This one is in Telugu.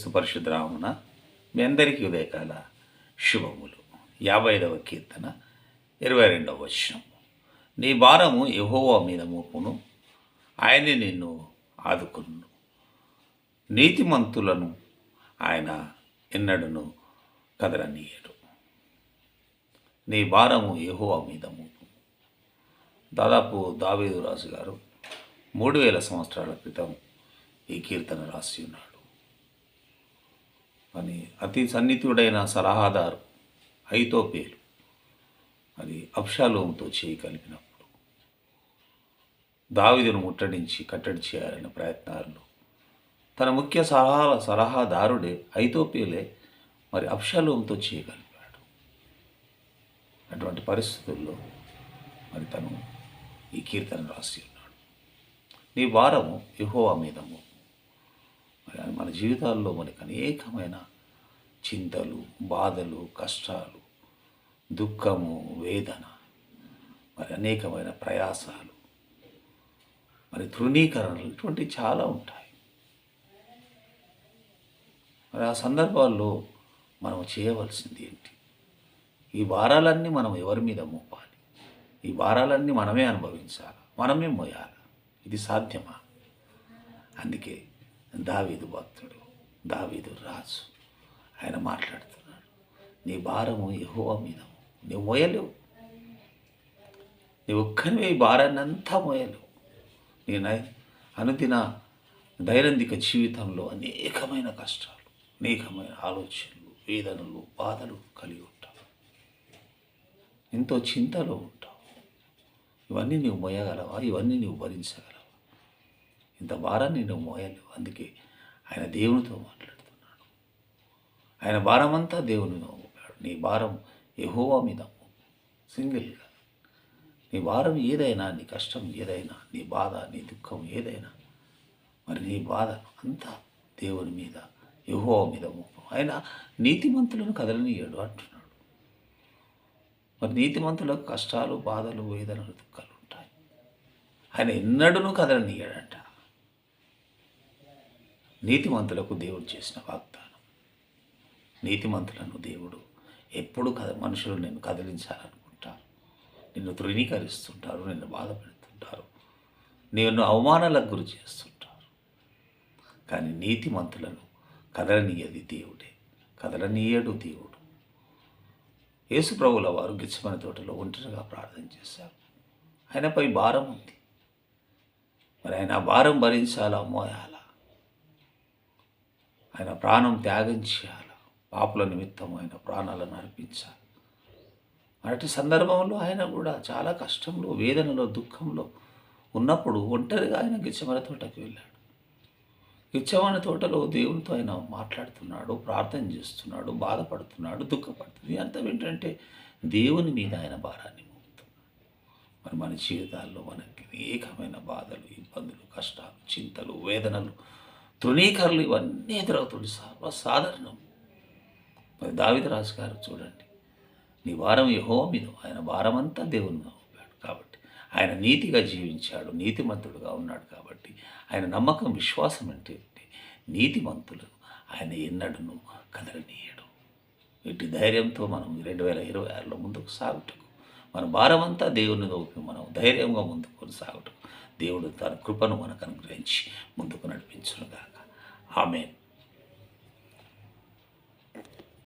యేసుక్రీస్తు పరిశుద్ధ నామమున మీ అందరికీ ఉదయకాల శుభములు. 55వ కీర్తన 22వ వచనం. నీ భారము యెహోవా మీద మోపును, ఆయనే నిన్ను ఆదుకొనును. నీతిమంతులను ఆయన ఎన్నడూను కదలనీయడు. నీ భారము యెహోవా మీద మోపును. దాదాపు దావీదు రాజు గారు 3000 సంవత్సరాల క్రితం ఈ కీర్తన రాసి ఉన్నాడు. అని అతి సన్నిహితుడైన సలహాదారు అహీతోపెలు అది అబ్షాలోముతో చేయి కలిపినప్పుడు దావీదును ముట్టడించి కట్టడి చేయాలనే ప్రయత్నాల్లో తన ముఖ్య సలహాదారుడే అహీతోపెలే మరి అబ్షాలోముతో చేయి కలిపాడు. అటువంటి పరిస్థితుల్లో మరి తను ఈ కీర్తన రాసి ఉన్నాడు. నీ భారము యెహోవా మీద మోపు. మరి మన జీవితాల్లో మనకు అనేకమైన చింతలు, బాధలు, కష్టాలు, దుఃఖము, వేదన, మరి అనేకమైన ప్రయాసాలు, మరి తృణీకరణలు ఇటువంటివి చాలా ఉంటాయి. మరి ఆ సందర్భాల్లో మనం చేయవలసింది ఏంటి? ఈ భారాలన్నీ మనం ఎవరి మీద మోపాలి? ఈ భారాలన్నీ మనమే అనుభవించాలి, మనమే మోయాలి. ఇది సాధ్యమా? అందుకే దావీదు భక్తుడు, దావీదు రాజు ఆయన మాట్లాడుతున్నాడు. నీ భారము యెహోవా మీద, నువ్వు మోయలేవు. నీ ఒక్కనివే ఈ భారాన్ని అంతా మోయలేవు. నీ అనుదిన దైనందిక జీవితంలో అనేకమైన కష్టాలు, అనేకమైన ఆలోచనలు, వేదనలు, బాధలు కలిగి ఉంటావు. ఎంతో చింతలో ఉంటావు. ఇవన్నీ నువ్వు మోయగలవా? ఇవన్నీ నువ్వు భరించగలవా? ఇంత భారాన్ని నువ్వు మోయలేవు. అందుకే ఆయన దేవునితో మాట్లాడుతున్నాడు. ఆయన భారమంతా దేవుని మోపాడు. నీ భారం యెహోవా మీద సింగిల్గా. నీ భారం ఏదైనా, నీ కష్టం ఏదైనా, నీ బాధ, నీ దుఃఖం ఏదైనా, మరి నీ బాధ అంతా దేవుని మీద, యెహోవా మీద మోపు. ఆయన నీతిమంతులను కదలనీయడు అంటున్నాడు. మరి నీతిమంతులకు కష్టాలు, బాధలు, వేదనలు, దుఃఖాలు ఉంటాయి. ఆయన ఎన్నడూను కదలనీయడంట. నీతిమంతులకు దేవుడు చేసిన వాగ్దానం. నీతిమంతులను దేవుడు ఎప్పుడు మనుషులు నిన్ను కదిలించాలనుకుంటారు, నిన్ను తృణీకరిస్తుంటారు, నిన్ను బాధ పెడుతుంటారు, నిన్ను అవమానాలకు గురి చేస్తుంటారు. కానీ నీతిమంతులను కదలనీయది దేవుడే, కదలనీయడు దేవుడు. యేసు ప్రభువుల వారు గెత్సేమనే తోటలో ఒంటరిగా ప్రార్థన చేశారు. ఆయనపై భారం ఉంది. మరి ఆయన భారం భరించాలా, మోయాలా? ఆయన ప్రాణం త్యాగం చేయాలి. పాపుల నిమిత్తం ఆయన ప్రాణాలను అర్పించాలి. అటు సందర్భంలో ఆయన కూడా చాలా కష్టంలో, వేదనలో, దుఃఖంలో ఉన్నప్పుడు ఒంటరిగా ఆయన గెత్సేమనే తోటకు వెళ్ళాడు. గెత్సేమనే తోటలో దేవునితో ఆయన మాట్లాడుతున్నాడు, ప్రార్థన చేస్తున్నాడు, బాధపడుతున్నాడు, దుఃఖపడుతుంది. అంతా ఏంటంటే దేవుని మీద ఆయన భారాన్ని మోపుతున్నాడు. మరి మన జీవితాల్లో మనకి అనేకమైన బాధలు, ఇబ్బందులు, కష్టాలు, చింతలు, వేదనలు, తృణీకరణలు ఇవన్నీ ఎదురవుతుంది. సర్వసాధారణం. మరి దావీదు రాజు గారు చూడండి, నీ భారం యెహోవా మీద, ఆయన భారమంతా దేవుని మీద మోపాడు. కాబట్టి ఆయన నీతిగా జీవించాడు, నీతిమంతుడుగా ఉన్నాడు. కాబట్టి ఆయన నమ్మకం, విశ్వాసం అంటే నీతిమంతులను ఆయన ఎన్నడూను కదలనీయడు. ఇటు ధైర్యంతో మనం 2026లో ముందుకు సాగుటకు, మన భారమంతా దేవుని మోపి మనం ధైర్యంగా ముందుకు కొనసాగుటకు దేవుడు తన కృపను మనకు అనుగ్రహించి ముందుకు నడిపించునుగాక. ఆమేన్.